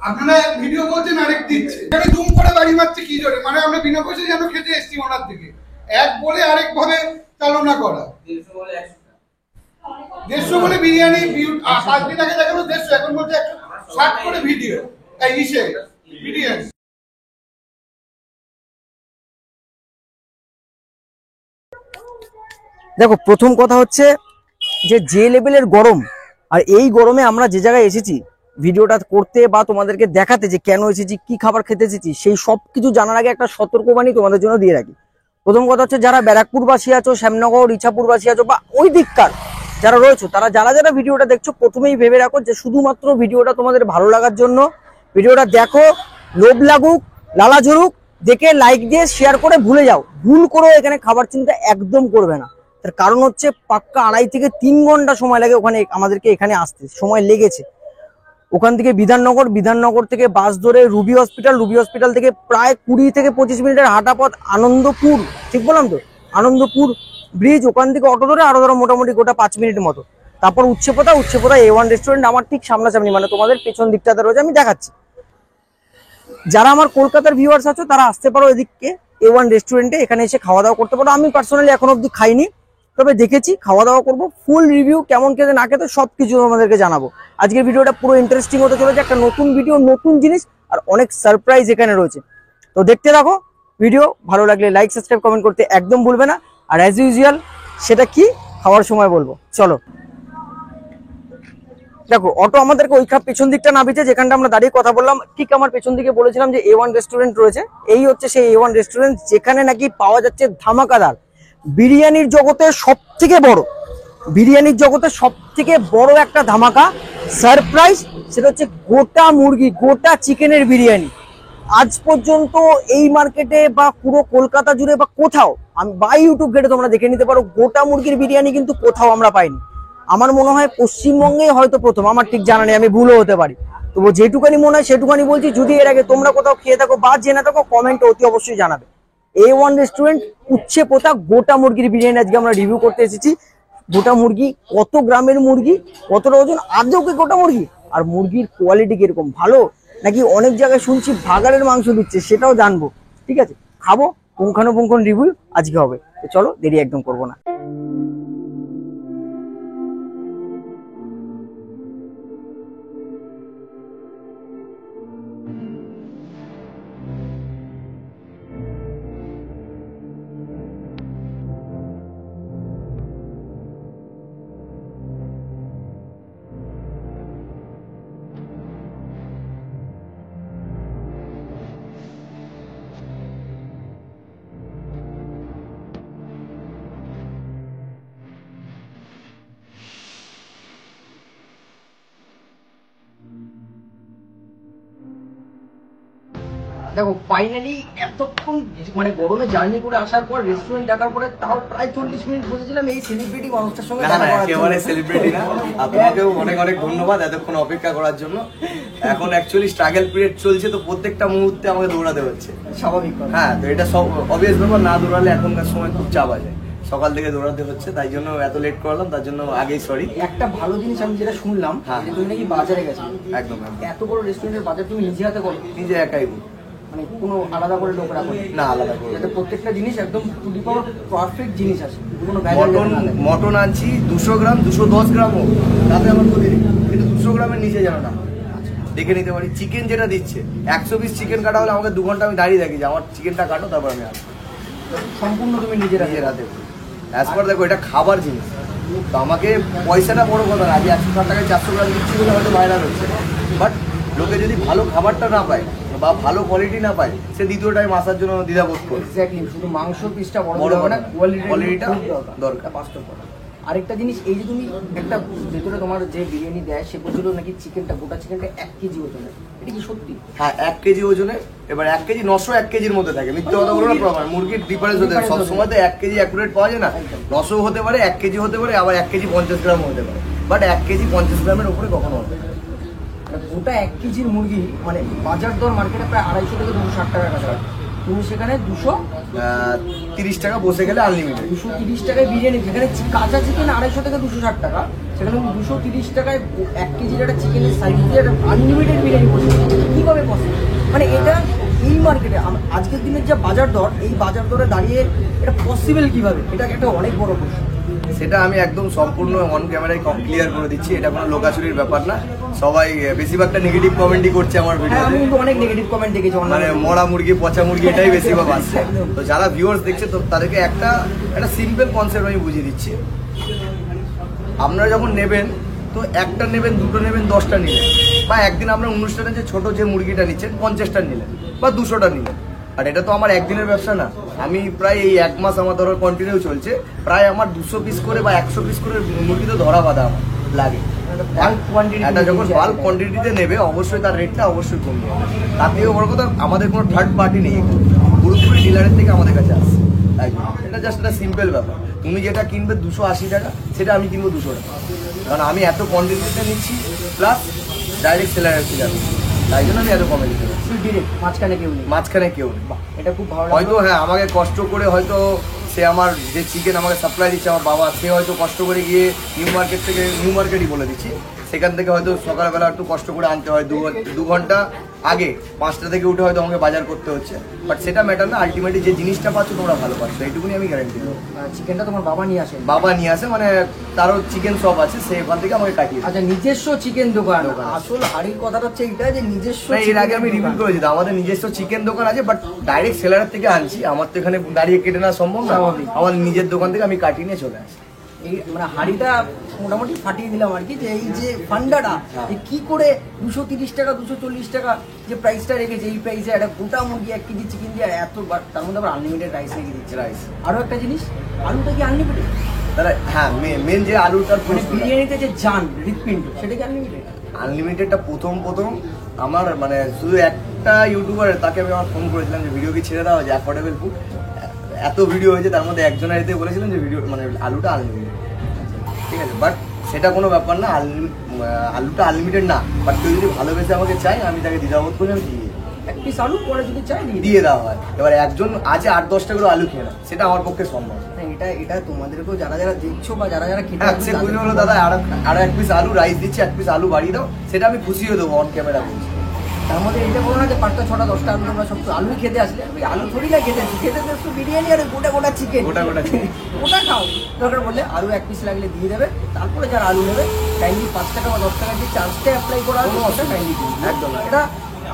আপনারা ভিডিও বলছেন আরেক দিচ্ছে, এখানে জুম করে বাড়ি মারছে কি জোরে, মানে আমরা বিনা পয়সা যেন খেতে এসছি ওনার থেকে, এক বলে আরেক ভাবে চালনা করা। 150 বলে বিরিয়ানি 5 দিন আগে দেখানো 150, এখন বলছে 160 করে ভিডিও এই ইসে বিরিয়ানি। দেখো প্রথম কথা হচ্ছে যে লেভেলের গরম, আর এই গরমে আমরা যে জায়গায় এসেছি ভিডিওটা করতে বা তোমাদেরকে দেখাতে যে কেন এসেছি, কি খাবার খেতে এসেছি, সেই সব কিছু জানার আগে একটা সতর্কবাণী তোমাদের জন্য দিয়ে রাখি। প্রথম কথা হচ্ছে যারা ব্যারাকপুরবাসী আছো, শ্যামনগর ইছাপুরবাসী আছো বা ওই দিককার যারা রয়েছে, তারা যারা ভিডিওটা দেখছো প্রথমেই ভেবে রাখো যে শুধুমাত্র ভিডিওটা তোমাদের ভালো লাগার জন্য। ভিডিওটা দেখো, লোভ লাগুক লালা ঝরুক, দেখে লাইক দিয়ে শেয়ার করে ভুলে যাও। ভুল করো এখানে খাবার চিন্তা একদম করবে না। তার কারণ হচ্ছে পাক্কা 2.5 থেকে 3 ঘন্টা সময় লাগে ওখানে আমাদেরকে এখানে আসতে, সময় লেগেছে। ওখান থেকে বিধাননগর থেকে বাস ধরে রুবি হসপিটাল থেকে প্রায় 20 থেকে 25 মিনিটের হাঁটা পথ আনন্দপুর, ঠিক বললাম তো, আনন্দপুর ব্রিজ, ওখান থেকে অটো ধরে আরো ধরো মোটামুটি গোটা 5 মিনিটের মতো। তারপর উচ্ছেপোতা A1 রেস্টুরেন্ট আমার ঠিক সামনাসামনি, মানে তোমাদের পেছন দিকটাতে রয়েছে, আমি দেখাচ্ছি। যারা আমার কলকাতার ভিউয়ার্স আছো তারা আসতে পারো এদিকে A1 রেস্টুরেন্টে, এখানে এসে খাওয়া দাওয়া করতে পারো। আমি পার্সোনালি এখন অব্দি খাইনি, তবে দেখেছি, খাওয়া দাওয়া করবো। ফুল রিভিউ কেমন খেতে না খেতে সবকিছু তোমাদেরকে জানাবো। আজকের ভিডিওটা পুরো ইন্টারেস্টিং হতে চলেছে, একটা নতুন ভিডিও, নতুন জিনিস আর অনেক সারপ্রাইজ এখানে রয়েছে। তো দেখতে থাকো ভিডিও, ভালো লাগলে লাইক সাবস্ক্রাইব কমেন্ট করতে একদম ভুলবে না। আর অ্যাজ ইউজুয়াল সেটা কি খাওয়ার সময় বলবো, চলো। দেখো অটো আমাদেরকে ওই পেছন দিকটা নামিয়েছে যেখানটা আমরা দাঁড়িয়ে কথা বললাম, ঠিক আমার পেছন দিকে বলেছিলাম যে A1 রেস্টুরেন্ট রয়েছে। এই হচ্ছে সেই A1 রেস্টুরেন্ট, যেখানে নাকি পাওয়া যাচ্ছে ধামাকাদার বিরিয়ানির জগতে সব থেকে বড় একটা ধামাকা সারপ্রাইজ। সেটা হচ্ছে গোটা মুরগি, গোটা চিকেনের বিরিয়ানি। আজ পর্যন্ত এই মার্কেটে বা পুরো কলকাতা জুড়ে বা কোথাও, আমি বা ইউটিউব ঘেটে তোমরা দেখে নিতে পারো, গোটা মুরগির বিরিয়ানি কিন্তু কোথাও আমরা পাইনি। আমার মনে হয় পশ্চিমবঙ্গে হয়তো প্রথম, আমার ঠিক জানা নেই, আমি ভুলও হতে পারি। তবু যেটুকানি মনে হয় সেটুকানি বলছি। যদি এর আগে তোমরা কোথাও খেয়ে থাকো বা জেনে থাকো, কমেন্টে অতি অবশ্যই জানাবে। A1 রেস্টুরেন্ট উচ্ছে পোতা গোটা মুরগির বিরিয়ানি আজকে আমরা রিভিউ করতে এসেছি। গোটা মুরগি, কত গ্রামের মুরগি, কতটা ওজন, আদৌ কি গোটা মুরগি, আর মুরগির কোয়ালিটি কিরকম, ভালো নাকি অনেক জায়গায় শুনছি ভাগাড়ের মাংস দিচ্ছে, সেটাও জানবো। ঠিক আছে, খাবো, পুঙ্খানুপুঙ্খ রিভিউ আজকে হবে। তো চলো, দেরি একদম করবো না। দেখো ফাইনালি এতক্ষণ মানে গরমে জার্নি করে আসার পর রেস্টুরেন্ট ডাকার পরে তাও প্রায় 40 মিনিট বসেছিলাম এই সেলিব্রিটি মানুষটার সঙ্গে। না একেবারে সেলিব্রিটি না, আপনাকেও অনেক অনেক ধন্যবাদ এতক্ষণ অপেক্ষা করার জন্য। এখন অ্যাকচুয়ালি স্ট্রাগল পিরিয়ড চলছে, তো প্রত্যেকটা মুহূর্তে আমাকে দৌড়াতে হচ্ছে, স্বাভাবিক। হ্যাঁ, তো এটা সব অবভিয়াস ব্যাপার। না দৌড়ালে এখনকার সময় খুব চাপ আছে, সকাল থেকে দৌড়াতে হচ্ছে, তাই জন্য এত লেট করলাম, তার জন্য আগেই সরি। একটা ভালো জিনিস আমি যেটা শুনলাম, তুমি নাকি বাজারে গেছো। একদম, এত বড় রেস্টুরেন্টের বাজার তুমি নিজে হাতে করো? নিজে একাই, মানে কোনো আলাদা করে লোক রাখো না? আলাদা করে, যাতে প্রত্যেকটা জিনিস একদম পারফেক্ট জিনিস আছে। মটন আনছি 200 গ্রাম, 210 গ্রাম হোক, তাতে আমার ক্ষতি নেই, কিন্তু 200 গ্রামের নিচে যেন না, দেখে নিতে পারি। চিকেন যেটা দিচ্ছে 100 পিস চিকেন কাটা হলে আমাকে 2 ঘন্টা আমি দাঁড়িয়ে থাকি যে আমার চিকেনটা কাটো, তারপর আমি আসবো। সম্পূর্ণ তুমি নিজের হাতে অ্যাজ পার। দেখো এটা খাবার জিনিস, তো আমাকে পয়সাটা বড় কথা না। আজ 160 টাকায় 400 গ্রাম দিচ্ছি বলে হয়তো ভাইরাল হচ্ছে, বাট লোকে যদি ভালো খাবারটা না পায় বা ভালো কোয়ালিটি না পায়, সে দ্বিতীয় টাইম আসার জন্য দ্বিধাবোধ করে। এক্স্যাক্টলি, শুধু মাংস পিসটা বড় হবে না, কোয়ালিটিটা দরকার, বাস্তব কথা। আরেকটা জিনিস, এই যে তুমি একটা ভেতরে তোমার যে বিরিয়ানি দেয়, সে বলছিল নাকি চিকেনটা, গোটা চিকেনটা 1 কেজি ওজনের, এটা কি সত্যি? হ্যাঁ, 1 কেজি ওজনের। এবার 1 কেজি 900 1 কেজির মধ্যে থাকে, মিথ্যে কথা বলো না। প্রমাণ, মুরগির ডিফারেন্স হতে পারে, সবসময় তো 1 কেজি অ্যাকুরেট পাওয়া যায় না। 900 হতে পারে, 1 কেজি হতে পারে, আবার 1 কেজি 50 গ্রাম হতে পারে, বাট 1 কেজি 50 গ্রামের উপরে কখনো হবে না। গোটা 1 কেজির মুরগি মানে বাজার দর মার্কেটে প্রায় 250 থেকে 260 টাকার কাছাকাছি। তুমি সেখানে 230 টাকা বসে গেলে আনলিমিটেড। 230 টাকায় বিরিয়ানি, যেখানে কাঁচা চিকেন 250 থেকে 260 টাকা, সেখানে 230 টাকায় 1 কেজির একটা চিকেনের সাইজ দিয়ে একটা আনলিমিটেড বিরিয়ানি বসে। কি আজকের দিনের যে বাজার দর, এই বাজার দরে দাঁড়িয়ে এটা পসিবল কিভাবে, এটা একটা অনেক বড় প্রশ্ন। সেটা আমি একদম সম্পূর্ণ অন ক্যামেরায় ক্লিয়ার করে দিচ্ছি, এটা কোনো লোকাচুরির ব্যাপার না। সবাই বেশিরভাগটা নেগেটিভ কমেন্টই করছে আমার হ্যাঁ, আমি ভিডিওতে, কিন্তু অনেক নেগেটিভ কমেন্ট দেখেছি মানে মরা মুরগি পচা মুরগি এটাই বেশিরভাগ আসছে। তো যারা ভিউয়ার্স দেখছে তো তাদেরকে একটা সিম্পল কনসেপ্ট আমি বুঝিয়ে দিচ্ছি। আপনারা যখন নেবেন তো একটা নেবেন, দুটো নেবেন, 10টা নিলেন, বা একদিন আপনার অনুষ্ঠানে যে ছোট যে মুরগিটা নিচ্ছেন 50টা নিলেন বা 200টা নিলেন। আর এটা তো আমার একদিনের ব্যবসা না, আমি প্রায় এই 1 মাস আমার ধরো কন্টিনিউ চলছে, প্রায় আমার 200 পিস করে বা 100 পিস করে মুরগি তো ধরা বাঁধা আমার লাগে। এটা যখন বাল্ক কোয়ান্টিটিতে নেবে অবশ্যই তার রেটটা অবশ্যই কমবে। তার থেকে বড় কথা আমাদের কোনো থার্ড পার্টি নেই, পুরোপুরি ডিলারের থেকে আমাদের কাছে আসছে। তাই এটা জাস্ট একটা সিম্পল ব্যাপার। তুমি যেটা কিনবে 280 টাকা, সেটা আমি কিনবো 200 টাকা, কারণ আমি এত কোয়ান্টিটিতে নিচ্ছি, প্লাস ডাইরেক্ট সেলারের থেকে আমি, তাই জন্য আমি এত কমে দিতে পারছি। মাঝখানে কেউ নেই। এটা খুব ভালো। হয়তো হ্যাঁ, আমাকে কষ্ট করে হয়তো সে আমার যে চিকেন আমাকে সাপ্লাই দিচ্ছে আমার বাবা, সে হয়তো কষ্ট করে গিয়ে নিউ মার্কেটই বলে দিচ্ছি, সেখান থেকে হয়তো সকালবেলা একটু কষ্ট করে আনতে হয়, 2 ঘন্টা আগে 5টা থেকে উঠে হয়তো আমাকে বাজার করতে হচ্ছে। বাট সেটা ম্যাটার না, আলটিমেটলি যে জিনিসটা পাচ্ছ তোমরা ভালো পাচ্ছ, এইটুকুনি আমি গ্যারান্টি দেবো। চিকেনটা তোমার বাবা নিয়ে আসে? বাবা নিয়ে আসে, মানে তারও চিকেন শপ আছে, সে এখান থেকে আমাকে কাটিয়ে। আচ্ছা, নিজস্ব চিকেন দোকান। আসল হাড়ির কথাটা হচ্ছে এইটা যে নিজস্ব। এর আগে আমি রিভিল করেছি, আমাদের নিজস্ব চিকেন দোকান আছে, বাট ডাইরেক্ট সেলারের থেকে আনছি। আমার তো এখানে দাঁড়িয়ে কেটে নেওয়া সম্ভব না, আমার নিজের দোকান থেকে আমি কাটিয়ে নিয়ে চলে আসি। এই মানে হাড়িটা মোটামুটি ফাটিয়ে দিলাম আর কি, যে এই যে ফান্ডাটা কি করে 230 টাকা 240 টাকা যে প্রাইসটা রেখেছে, এই প্রাইসে একটা গোটা মুরগি 1 কেজি চিকেন দিয়ে এত, তার মধ্যে আবার আনলিমিটেড রাইস রেখে দিচ্ছে। রাইস আরো একটা জিনিস, আলুটা কি আনলিমিটেড? তাহলে হ্যাঁ, মেন যে আলুটার মানে বিরিয়ানিতে যে জান হৃৎপিণ্ড, সেটা কি আনলিমিটেড? আনলিমিটেডটা প্রথম আমার মানে শুধু একটা ইউটিউবার, তাকে আমি আমার ফোন করেছিলাম যে ভিডিও কি ছেড়ে দেওয়া যে অ্যাফোর্ডেবল ফুড, এত ভিডিও হয়েছে, তার মধ্যে একজনের এতে বলেছিলেন যে ভিডিও মানে আলুটা আনলিমিটেড, ঠিক আছে। বাট সেটা কোনো ব্যাপার না, আলুটা আনলিমিটেড না, বাট কেউ যদি ভালোবেসে আমাকে চাই, আমি তাকে দ্বিধাবোধ করে আমি দিয়ে 1 পিস আলু পরে যদি চাই দিয়ে দেওয়া হয়। এবার একজন আছে 8-10টা করে আলু খেয়ে না, সেটা আমার পক্ষে সম্ভব। এটা তোমাদেরকেও যারা দেখছো বা যারা খেতে হ্যাঁ, সে বুঝে হলো দাদা আর 1 পিস আলু রাইস দিচ্ছে, 1 পিস আলু বাড়িয়ে দাও, সেটা আমি খুশি হয়ে দেবো অন ক্যামেরা বলছি। তার মধ্যে এটা বলো না যে 5টা 6টা 10টা আলু তোমরা সব আলু খেতে আসলে, আলু থোড়ি না খেতে একটু বিরিয়ানি আর গোটা চিকেন, ওটা খাও। দরকার বললে আলু 1 পিস লাগলে দিয়ে দেবে। তারপরে যারা আলু নেবে কাইন্ডলি 5 টাকা বা 10 টাকা যে চার্জটা অ্যাপ্লাই করা হবে সেটা কাইন্ডলি একদম। এটা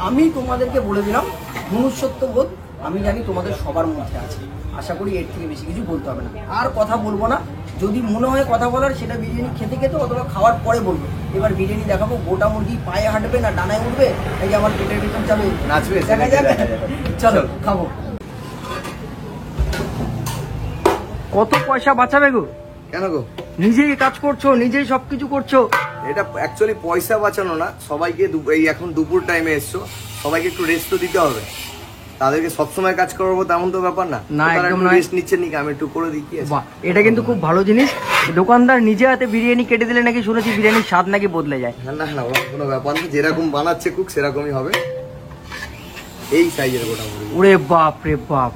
আমি তোমাদেরকে বলে দিলাম, মনুষ্যত্ব বোধ আমি জানি তোমাদের সবার মধ্যে আছে। আশা করি এর থেকে বেশি কিছু বলতে হবে না, আর কথা বলবো না। যদি মনে হয় কথা বলার, সেটা বিরিয়ানি খেতে অথবা খাওয়ার পরে বলবো। এবার বিরিয়ানি দেখাবো, গোটা মুরগি পায়ে হাঁটবে না ডানায় উঠবে, এই যে আমার পেটের ভিতর যাবে নাচবে, দেখা যাবে। চলো খাবো। কত পয়সা বাঁচাবে গো? কেন গো? নিজেই কাজ করছো, নিজেই সবকিছু করছো। এটা অ্যাকচুয়ালি পয়সা বাঁচানো না, সবাইকে এই এখন দুপুর টাইমে এসছো, সবাইকে একটু রেস্ট তো দিতে হবে। তাদেরকে সবসময় কাজ করবো তেমন তো ব্যাপার না, না একদম না। রেস্ট নিচ্ছে নাকি, আমি একটু করে দিই। বাহ, এটা কিন্তু খুব ভালো জিনিস। দোকানদার নিজে হাতে বিরিয়ানি কেটে দিলে নাকি শুনেছি বিরিয়ানির স্বাদ নাকি বদলে যায়। না না, কোনো ব্যাপার না, যেরকম বানাচ্ছে কুক সেরকমই হবে। এই সাইজের গোটা মুরগি, ওরে বাপ রে বাপ,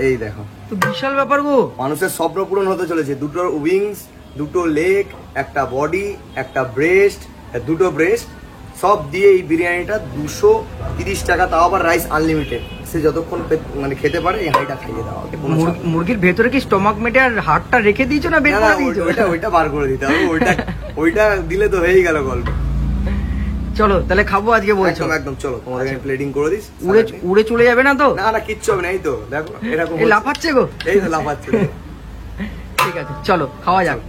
এই দেখো তো বিশাল ব্যাপার গো। মানুষের স্বপ্ন পূরণ হতে চলেছে। 2টো উইংস, 2টো লেগ, একটা বডি, একটা ব্রেস্ট, 2টো ব্রেস্ট সব দিয়ে এই বিরিয়ানিটা 230 টাকা, তাও আবার রাইস আনলিমিটেড। সে যতক্ষণ মানে খেতে পারে এই হাঁড়িটা খাইয়ে দেওয়া হবে। মুরগির ভেতরে কি স্টমাক মেটে আর হাড়টা রেখে দিয়েছো না বের করে দিয়েছো? ওইটা বার করে দিতে হবে, ওইটা দিলে তো হয়েই গেল গল্প। চলো তাহলে খাবো আজকে বলছো? একদম চলো, তোমাদের আমি প্লেটিং করে দিস। উড়ে চলে যাবে না তো? না কিচ্ছু হবে না, এই তো দেখো এরকম লাফাচ্ছে গো, এই তো লাফাচ্ছে। ঠিক আছে চলো খাওয়া যাক।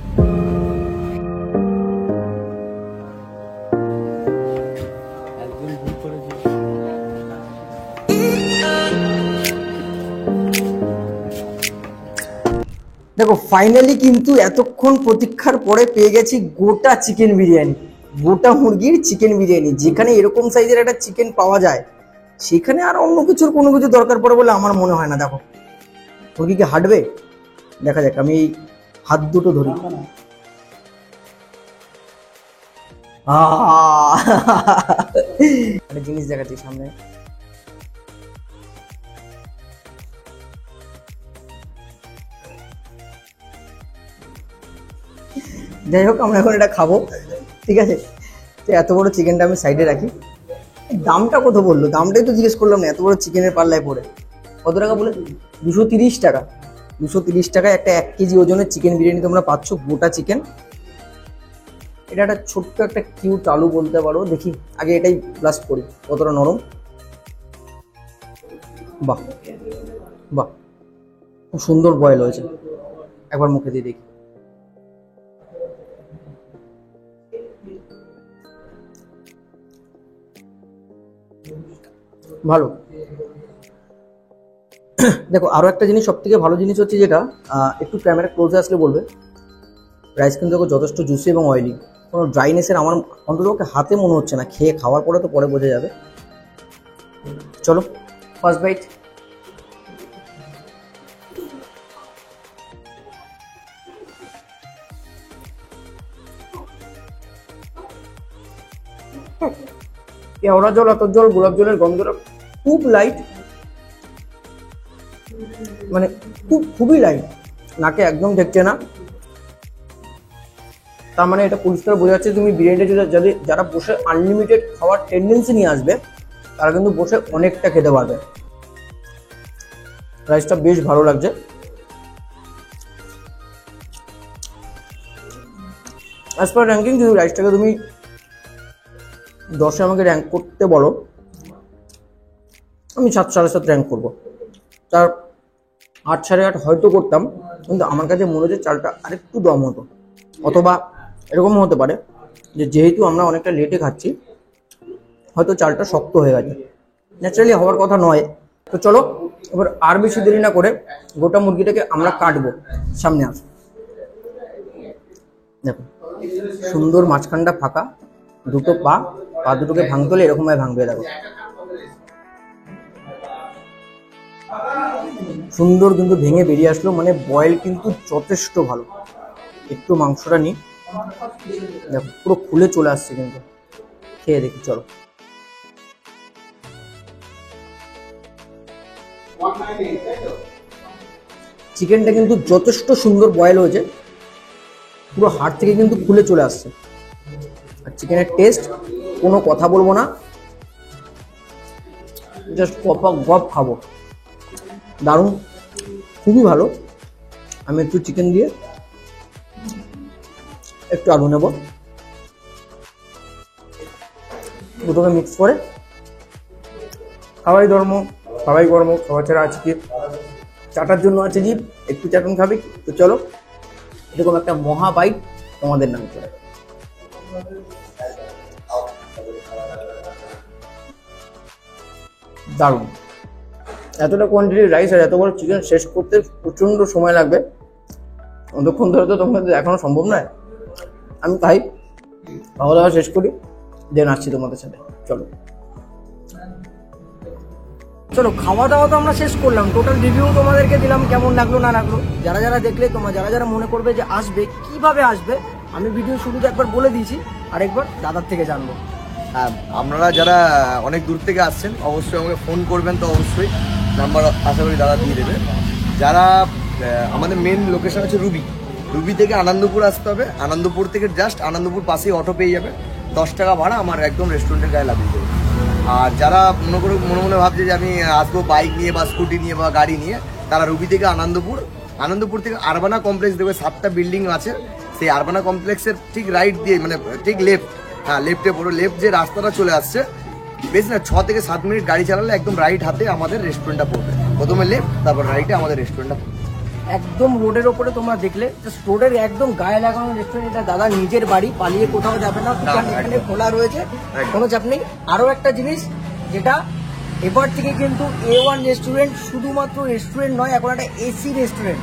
দেখো ফাইনালি কিন্তু এতক্ষণ প্রতীক্ষার পরে পেয়ে গেছি গোটা চিকেন বিরিয়ানি, গোটা মুরগির চিকেন বিরিয়ানি। যেখানে এরকম সাইজের একটা চিকেন পাওয়া যায়, সেখানে আর অন্য কিছুর কোনো কিছু দরকার পড়ে বলে আমার মনে হয় না। দেখো মুরগি কি হাঁটবে, দেখা যাক। আমি হাত দুটো ধরি, একটা জিনিস দেখাচ্ছি সামনে। যাই হোক, আমরা এখন এটা খাবো, ঠিক আছে। তো এত বড় চিকেনটা আমি সাইডে রাখি। দামটা কত বললো? দামটাই তো জিজ্ঞেস করলাম না, এত বড় চিকেনের পাল্লায় পড়ে। কত টাকা বলে? 230 টাকা। 230 টাকায় একটা 1 কেজি ওজনের চিকেন বিরিয়ানি তোমরা পাচ্ছ, গোটা চিকেন। এটা একটা ছোট্ট একটা কিউট আলু বলতে পারো। দেখি আগে এটাই ব্লাস্ট করি, কতটা নরম। বাহ বাহ, খুব সুন্দর বয়েল হয়েছে। একবার মুখে দিয়ে দেখি। ভালো। দেখো আরো একটা জিনিস, সব থেকে ভালো জিনিস হচ্ছে যেটা, একটু ক্যামেরা ক্লোজে আসলে বলবে, রাইস কিন্তু দেখো যথেষ্ট জুসি এবং অয়েলি, কোনো ড্রাইনেসের আমার অন্তত হাতে মনে হচ্ছে না। খেয়ে খাওয়ার পরে তো পরে বোঝা যাবে। চলো ফার্স্ট বাইট। কেওড়া জল, আতর জল, গোলাপ জলের গন্ধটা খুব লাইট, মানে খুবই লাইট, নাকে একদম ঠেকছে না। তার মানে এটা পরিষ্কার বোঝা যাচ্ছে তুমি বিরিয়ানিটা যারা বসে আনলিমিটেড খাওয়ার টেন্ডেন্সি নিয়ে আসবে, তারা কিন্তু বসে অনেকটা খেতে পারবে। রাইসটা বেশ ভালো লাগছে। অ্যাজ পার র্যাঙ্কিং, যদি রাইসটাকে তুমি 10-এ আমাকে র্যাঙ্ক করতে বলো, আমি 7, 7.5 র্যাঙ্ক করবো। তার 8, 8.5 হয়তো করতাম, কিন্তু আমার কাছে মনে হচ্ছে চালটা আরেকটু দম হতো। অথবা এরকম হতে পারে যে যেহেতু আমরা অনেকটা লেটে খাচ্ছি, হয়তো চালটা শক্ত হয়ে গেছে। ন্যাচারালি হওয়ার কথা নয়। তো চলো এবার আর বেশি দেরি না করে গোটা মুরগিটাকে আমরা কাটবো। সামনে আস। দেখো সুন্দর মাঝখানটা ফাঁকা, দুটো পা দুটোকে ভাঙতে হলে এরকম ভাবে ভাঙবে। দেখো সুন্দর কিন্তু ভেঙে বেরিয়ে আসলো, মানে বয়েল কিন্তু যথেষ্ট ভালো। একটু মাংসটা নিই, দেখো পুরো খুলে চলে আসছে কিন্তু। খেয়ে দেখি চলো। চিকেনটা কিন্তু যথেষ্ট সুন্দর বয়েল হয়েছে, পুরো হাড় থেকে কিন্তু খুলে চলে আসছে। আর চিকেনের টেস্ট কোনো কথা বলবো না, জাস্ট গপ খাবো। দারুণ, খুবই ভালো। আমি একটু চিকেন দিয়ে একটু আলু নেব, দুটোকে মিক্স করে। খাওয়াই ধর্ম, খাওয়াই গরম, খাওয়া ছাড়া আছে কি, চাটার জন্য আছে জীব, একটু চাটন খাবি। তো চলো এরকম একটা মহা বাইট তোমাদের নাম করে। দারুণ, এতটা কোয়ান্টিটির রাইস আর এত বড় চিকেন শেষ করতে প্রচন্ড সময় লাগবে। অতক্ষণ ধরে তো তোমাদের এখনো সম্ভব নয়। আমি তাই খাওয়া দাওয়া শেষ করি, দেন আসছি তোমাদের সাথে। চলো চলো খাওয়া দাওয়া তো আমরা শেষ করলাম, টোটাল রিভিউ তোমাদেরকে দিলাম কেমন লাগলো না লাগলো। যারা যারা দেখলে, যারা মনে করবে যে আসবে, কিভাবে আসবে, আমি ভিডিও শুরুতে একবার বলে দিয়েছি, আরেকবার দাদার থেকে জানবো। হ্যাঁ, আপনারা যারা অনেক দূর থেকে আসছেন অবশ্যই আমাকে ফোন করবেন, তো অবশ্যই নাম্বার আশা করি দাদা দিয়ে দেবে। যারা আমাদের মেন লোকেশন হচ্ছে রুবি থেকে আনন্দপুর আসতে হবে। আনন্দপুর থেকে জাস্ট আনন্দপুর পাশেই অটো পেয়ে যাবে, 10 টাকা ভাড়া আমার একদম রেস্টুরেন্টের গায়ে লাগিয়ে দেবে। আর যারা মনে ভাবছে যে আমি আসবো বাইক নিয়ে বা স্কুটি নিয়ে বা গাড়ি নিয়ে, তারা রুবি থেকে আনন্দপুর থেকে আরবানা কমপ্লেক্স দেখবে, 7টা বিল্ডিং আছে। সেই আরবানা কমপ্লেক্সের ঠিক রাইট দিয়ে, মানে ঠিক লেফট, হ্যাঁ লেফটে পুরো লেফট যে রাস্তাটা চলে আসছে, বেশি না 6 থেকে 7 মিনিট গাড়ি চালালে একদম রাইট হাতে আমাদের রেস্টুরেন্টটা পড়বে। প্রথমে লেফট, তারপর রাইটে আমাদের রেস্টুরেন্টটা পড়বে। একদম রোডের ওপরে তোমরা দেখলে, রোডের একদম গায়ে লাগানো রেস্টুরেন্ট। এটা দাদা নিজের বাড়ি, পালিয়ে কোথাও যাবে না, এখানে খোলা রয়েছে, কোনো চাপ নেই। আরো একটা জিনিস যেটা, এবার থেকে কিন্তু A1 রেস্টুরেন্ট শুধুমাত্র রেস্টুরেন্ট নয়, এখন একটা এসি রেস্টুরেন্ট।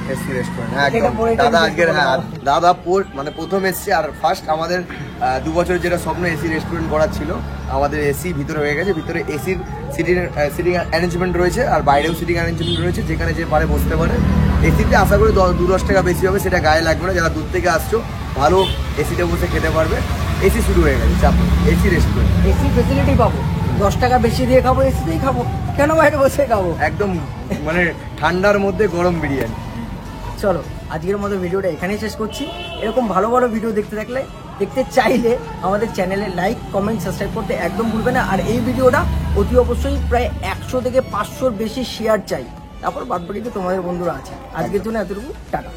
দাদা আজকের, হ্যাঁ দাদা মানে প্রথম এসছে আর ফার্স্ট আমাদের 2 বছরের যেটা স্বপ্ন এসি রেস্টুরেন্ট করার ছিল, আমাদের এসি ভিতরে হয়ে গেছে। ভিতরে এসির সিটিং অ্যারেঞ্জমেন্ট রয়েছে, আর বাইরেও সিটিং অ্যারেঞ্জমেন্ট রয়েছে, যেখানে যে পারে বসতে পারে। এসিতে আশা করি 2-10 টাকা বেশি হবে, সেটা গায়ে লাগবে না। যারা দূর থেকে আসছো ভালো এসিতে বসে খেতে পারবে। এসি শুরু হয়ে গেছে, চাপ এসি রেস্টুরেন্ট, এসি ফেসিলিটি পাবো। 10 টাকা বেশি দিয়ে খাবো, এসিতেই খাবো, কেন বাইরে বসে খাবো? একদম মানে ঠান্ডার মধ্যে গরম বিরিয়ানি। চলো আজকের মতো ভিডিওটা এখানেই শেষ করছি। এরকম ভালো ভালো ভিডিও দেখতে থাকলে দেখতে চাইলে আমাদের চ্যানেলে লাইক কমেন্ট সাবস্ক্রাইব করতে একদম ভুলবে না। আর এই ভিডিওটা অতি অবশ্যই প্রায় 100 থেকে 500-র বেশি শেয়ার চাই, তারপর বাদবাকি তো তোমাদের বন্ধুরা আছে। আজকের জন্য এতটুকু, টাটা।